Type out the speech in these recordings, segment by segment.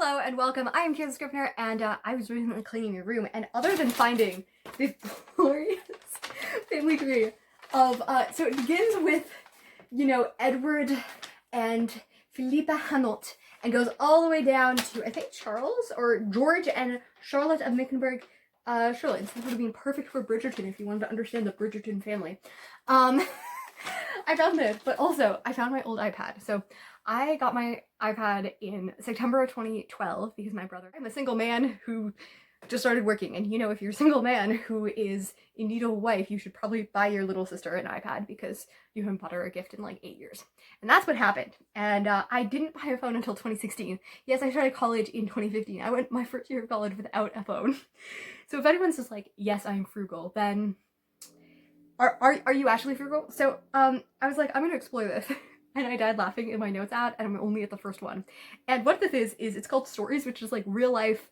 Hello and welcome. I am Kansas Scrivener, and I was recently cleaning your room, and other than finding this glorious family tree of, so it begins with, Edward and Philippa Hamilton, and goes all the way down to, I think, Charles or George and Charlotte of Mecklenburg, Schwerin. So this would have been perfect for Bridgerton if you wanted to understand the Bridgerton family. I found this, but also I found my old iPad. So I got my iPad in September of 2012 because I'm a single man who just started working. And if you're a single man who is in need of a wife, you should probably buy your little sister an iPad because you haven't bought her a gift in like 8 years. And that's what happened. And I didn't buy a phone until 2016. Yes, I started college in 2015. I went my first year of college without a phone. So if anyone's just like, yes, I'm frugal, then are you actually frugal? So I was like, I'm gonna explore this. And I died laughing in my notes app, and I'm only at the first one. And what this is it's called Stories, which is like real life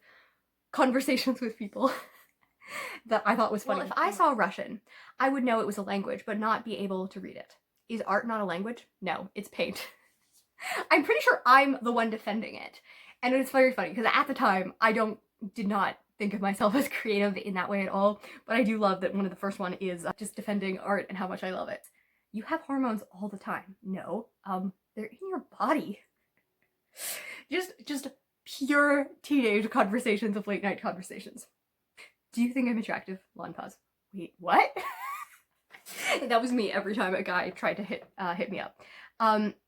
conversations with people that I thought was funny. Well, if I saw Russian, I would know it was a language, but not be able to read it. Is art not a language? No, it's paint. I'm pretty sure I'm the one defending it. And it's very funny, because at the time, I did not think of myself as creative in that way at all, but I do love that one of the first one is just defending art and how much I love it. You have hormones all the time. No, they're in your body. Just pure teenage conversations of late night conversations. Do you think I'm attractive? Long pause. Wait, what? That was me every time a guy tried to hit me up.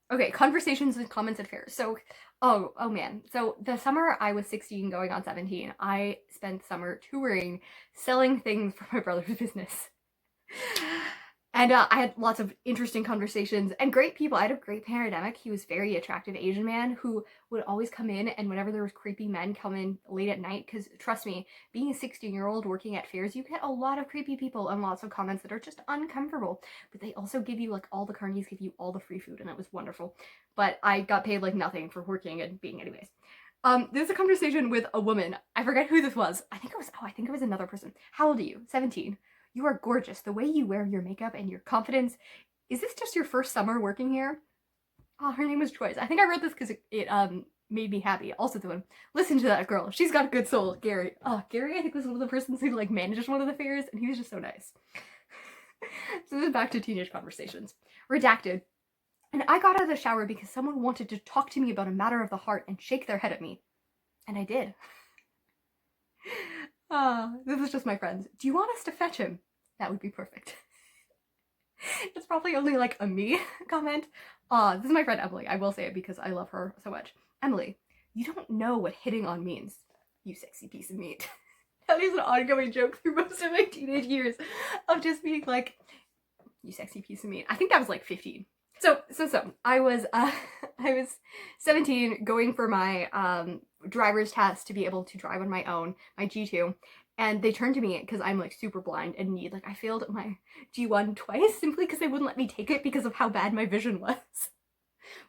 Okay, conversations and comments at fairs. So, oh man. So the summer I was 16 going on 17, I spent summer touring, selling things for my brother's business. And I had lots of interesting conversations and great people. I had a great pandemic. He was a very attractive Asian man who would always come in, and whenever there was creepy men come in late at night, because trust me, being a 16-year-old working at fairs, you get a lot of creepy people and lots of comments that are just uncomfortable. But they also give you, like, all the carnies give you all the free food, and it was wonderful. But I got paid, like, nothing for working and being anyways. There's a conversation with a woman. I forget who this was. I think it was another person. How old are you? 17. You are gorgeous. The way you wear your makeup and your confidence. Is this just your first summer working here? Oh, her name was Joyce. I think I wrote this because it made me happy. Also the one, listen to that girl. She's got a good soul. Gary. Oh, Gary I think was one of the persons who like managed one of the fairs, and he was just so nice. So this is back to teenage conversations. Redacted. And I got out of the shower because someone wanted to talk to me about a matter of the heart and shake their head at me. And I did. This is just my friends. Do you want us to fetch him? That would be perfect. It's probably only like a me comment. This is my friend Emily. I will say it because I love her so much. Emily, you don't know what hitting on means. You sexy piece of meat. That is an ongoing joke through most of my teenage years of just being like, you sexy piece of meat. I think that was like 15. So I was 17 going for my driver's test to be able to drive on my own, my G2, and they turned to me because I'm like super blind and need, like, I failed my G1 twice simply because they wouldn't let me take it because of how bad my vision was,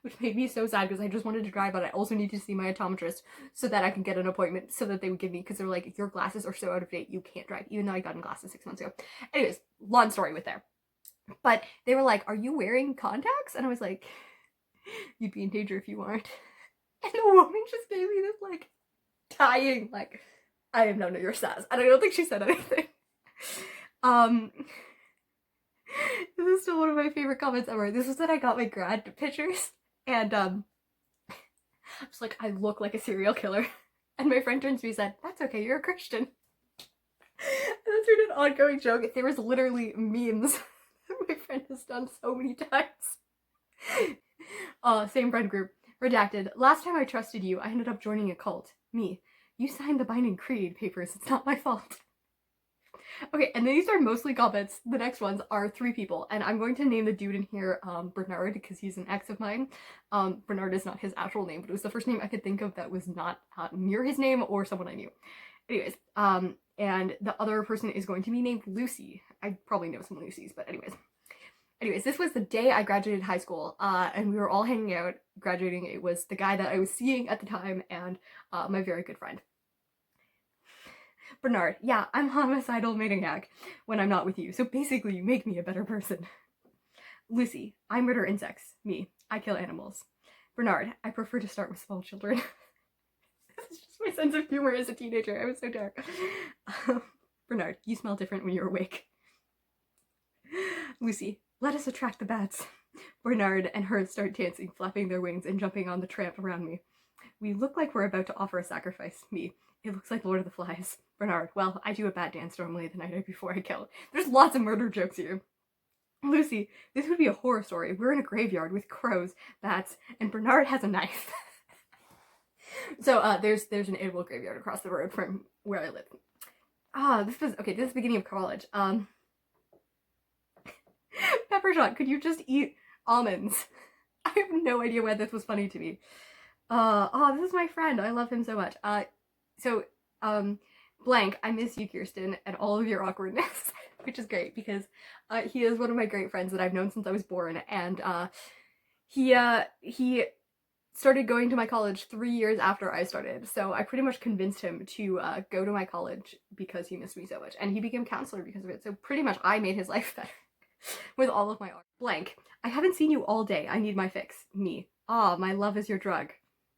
which made me so sad because I just wanted to drive, but I also need to see my optometrist so that I can get an appointment so that they would give me, because they're like, your glasses are so out of date, you can't drive, even though I got in glasses 6 months ago. Anyways, long story with there. But they were like, are you wearing contacts? And I was like, you'd be in danger if you weren't. And the woman just gave me this, like, dying, like, I am none of your sass. And I don't think she said anything. This is still one of my favorite comments ever. This was when I got my grad pictures. And, I was like, I look like a serial killer. And my friend turns to me and said, that's okay, you're a Christian. And that's been an ongoing joke. There was literally memes my friend has done so many times. Same friend group. Redacted. Last time I trusted you, I ended up joining a cult. Me. You signed the binding creed papers. It's not my fault. Okay, and these are mostly comments. The next ones are 3 people, and I'm going to name the dude in here Bernard because he's an ex of mine. Bernard is not his actual name, but it was the first name I could think of that was not near his name or someone I knew. Anyways, and the other person is going to be named Lucy. I probably know some Lucys, but anyways, this was the day I graduated high school, and we were all hanging out, graduating. It was the guy that I was seeing at the time, and my very good friend. Bernard, yeah, I'm homicidal maniac when I'm not with you, so basically you make me a better person. Lucy, I murder insects. Me, I kill animals. Bernard, I prefer to start with small children. This sense of humor as a teenager. I was so dark. Bernard, you smell different when you're awake. Lucy, let us attract the bats. Bernard and her start dancing, flapping their wings and jumping on the tramp around me. We look like we're about to offer a sacrifice. Me, it looks like Lord of the Flies. Bernard, well, I do a bat dance normally the night before I kill. There's lots of murder jokes here. Lucy, this would be a horror story. We're in a graveyard with crows, bats, and Bernard has a knife. So there's an edible graveyard across the road from where I live. This is the beginning of college. Peppershot, could you just eat almonds? I have no idea why this was funny to me. This is my friend. I love him so much. Blank, I miss you, Kirsten, and all of your awkwardness, which is great because he is one of my great friends that I've known since I was born, and he started going to my college 3 years after I started, so I pretty much convinced him to go to my college because he missed me so much, and he became counselor because of it, so pretty much I made his life better with all of my art. Blank, I haven't seen you all day. I need my fix. Me. My love is your drug.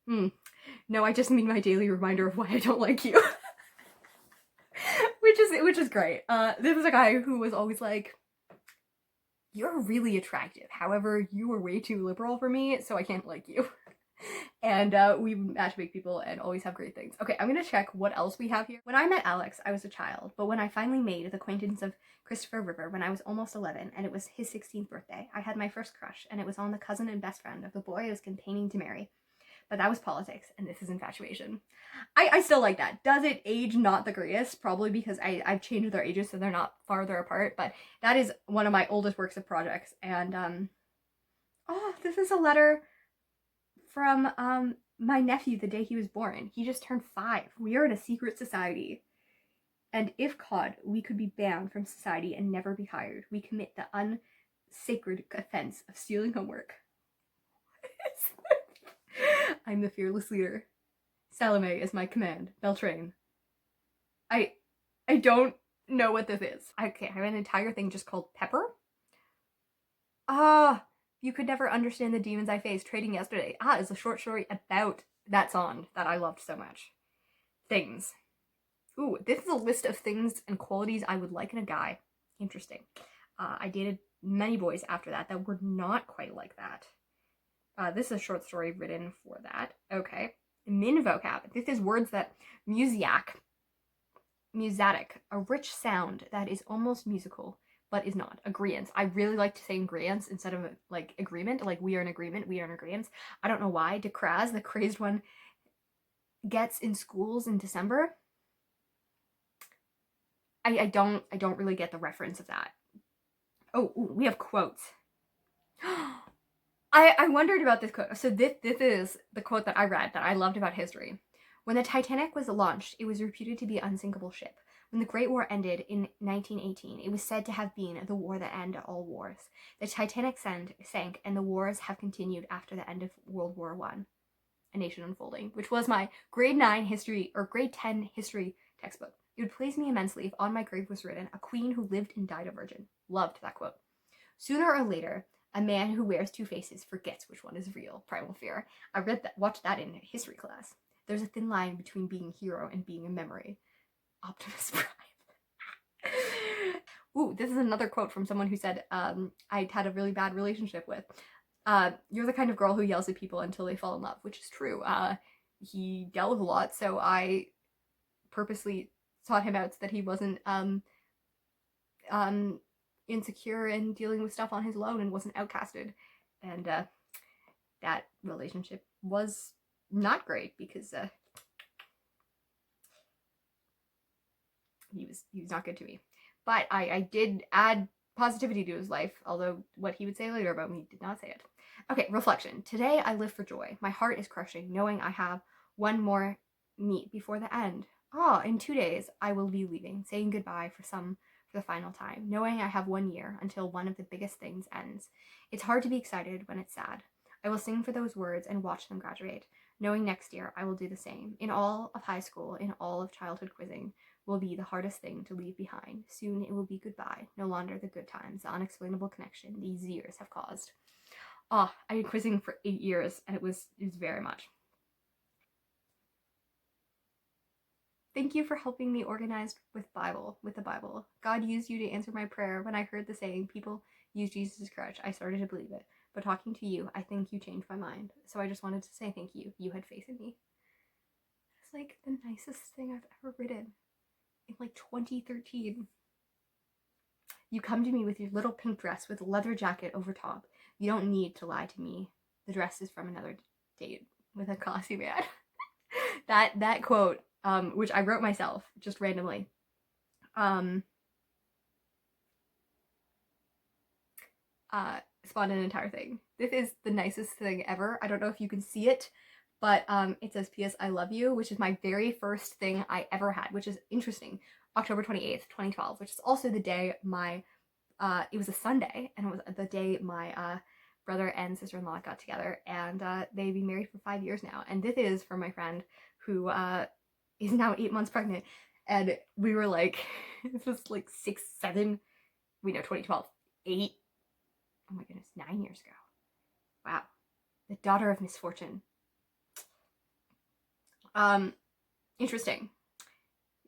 No, I just mean my daily reminder of why I don't like you. which is great. This is a guy who was always like, you're really attractive. However, you were way too liberal for me, so I can't like you. And we matchmake people and always have great things. Okay, I'm gonna check what else we have here. When I met Alex, I was a child, but when I finally made the acquaintance of Christopher River when I was almost 11 and it was his 16th birthday, I had my first crush, and it was on the cousin and best friend of the boy I was campaigning to marry. But that was politics, and this is infatuation. I still like that. Does it age not the greatest? Probably because I've changed their ages so they're not farther apart, but that is one of my oldest works of projects. And this is a letter from my nephew the day he was born. He just turned 5. We are in a secret society. And if caught, we could be banned from society and never be hired. We commit the unsacred offense of stealing homework. I'm the fearless leader. Salome is my command. Beltrain. I don't know what this is. Okay, I have an entire thing just called Pepper. You could never understand the demons I faced trading yesterday. Is a short story about that song that I loved so much. Things. Ooh, this is a list of things and qualities I would like in a guy. Interesting. I dated many boys after that were not quite like that. This is a short story written for that. Okay. Min vocab. This is words that musatic, a rich sound that is almost musical, but is not. Agreeance. I really like to say agreeance instead of like agreement. Like we are in agreement, we are in agreement. I don't know why. Decraz, the crazed one, gets in schools in December. I don't really get the reference of that. Oh, ooh, we have quotes. I wondered about this quote. So this is the quote that I read that I loved about history. When the Titanic was launched, it was reputed to be an unsinkable ship. When the Great War ended in 1918, it was said to have been the war that ended all wars. The Titanic sank, and the wars have continued after the end of World War I. A Nation Unfolding, which was my grade 9 history or grade 10 history textbook. It would please me immensely if on my grave was written, a queen who lived and died a virgin. Loved that quote. Sooner or later, a man who wears 2 faces forgets which one is real. Primal Fear. I watched that in history class. There's a thin line between being a hero and being a memory. Optimus Prime. Ooh, this is another quote from someone who said, I'd had a really bad relationship with. You're the kind of girl who yells at people until they fall in love, which is true. He dealt with a lot, so I purposely sought him out so that he wasn't insecure and dealing with stuff on his own and wasn't outcasted. And that relationship was not great because he was not good to me. But I did add positivity to his life, although what he would say later about me did not say it. Okay, reflection. Today I live for joy. My heart is crushing, knowing I have one more meet before the end. In 2 days I will be leaving, saying goodbye for the final time, knowing I have 1 year until one of the biggest things ends. It's hard to be excited when it's sad. I will sing for those words and watch them graduate, knowing next year I will do the same. In all of high school, in all of childhood quizzing, will be the hardest thing to leave behind. Soon it will be goodbye, no longer the good times, the unexplainable connection these years have caused. I did quizzing for 8 years, and it was very much. Thank you for helping me organize with the Bible. God used you to answer my prayer. When I heard the saying, people use Jesus as crutch, I started to believe it. But talking to you, I think you changed my mind. So I just wanted to say thank you. You had faith in me. It's like the nicest thing I've ever written. In like 2013. You come to me with your little pink dress with a leather jacket over top. You don't need to lie to me. The dress is from another date with a classy man. that quote, which I wrote myself just randomly, spawned an entire thing. This is the nicest thing ever. I don't know if you can see it, but it says P.S. I love you, which is my very first thing I ever had, which is interesting. October 28th, 2012, which is also the day my, it was a Sunday, and it was the day my brother and sister-in-law got together, and they've been married for 5 years now. And this is from my friend who is now 8 months pregnant. And we were like, this was like 6, 7, we know 2012, 8, oh my goodness, 9 years ago. Wow. The daughter of misfortune. Interesting.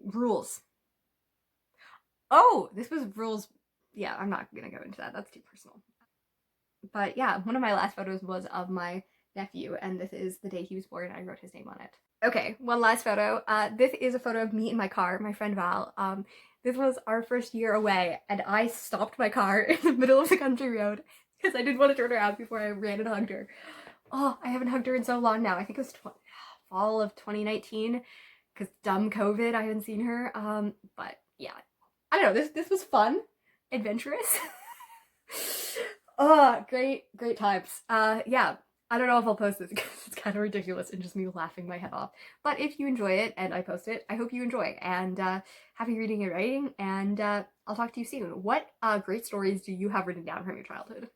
Rules. Oh, this was rules. Yeah, I'm not gonna go into that. That's too personal. But yeah, one of my last photos was of my nephew, and this is the day he was born. I wrote his name on it. Okay, one last photo. This is a photo of me in my car, my friend Val. This was our first year away, and I stopped my car in the middle of the country road because I didn't want to turn around before I ran and hugged her. Oh, I haven't hugged her in so long now. I think it was fall of 2019, because dumb COVID, I haven't seen her. But yeah, I don't know. This was fun, adventurous. Oh, great times. Yeah. I don't know if I'll post this because it's kind of ridiculous and just me laughing my head off. But if you enjoy it and I post it, I hope you enjoy. And happy reading and writing. And I'll talk to you soon. What great stories do you have written down from your childhood?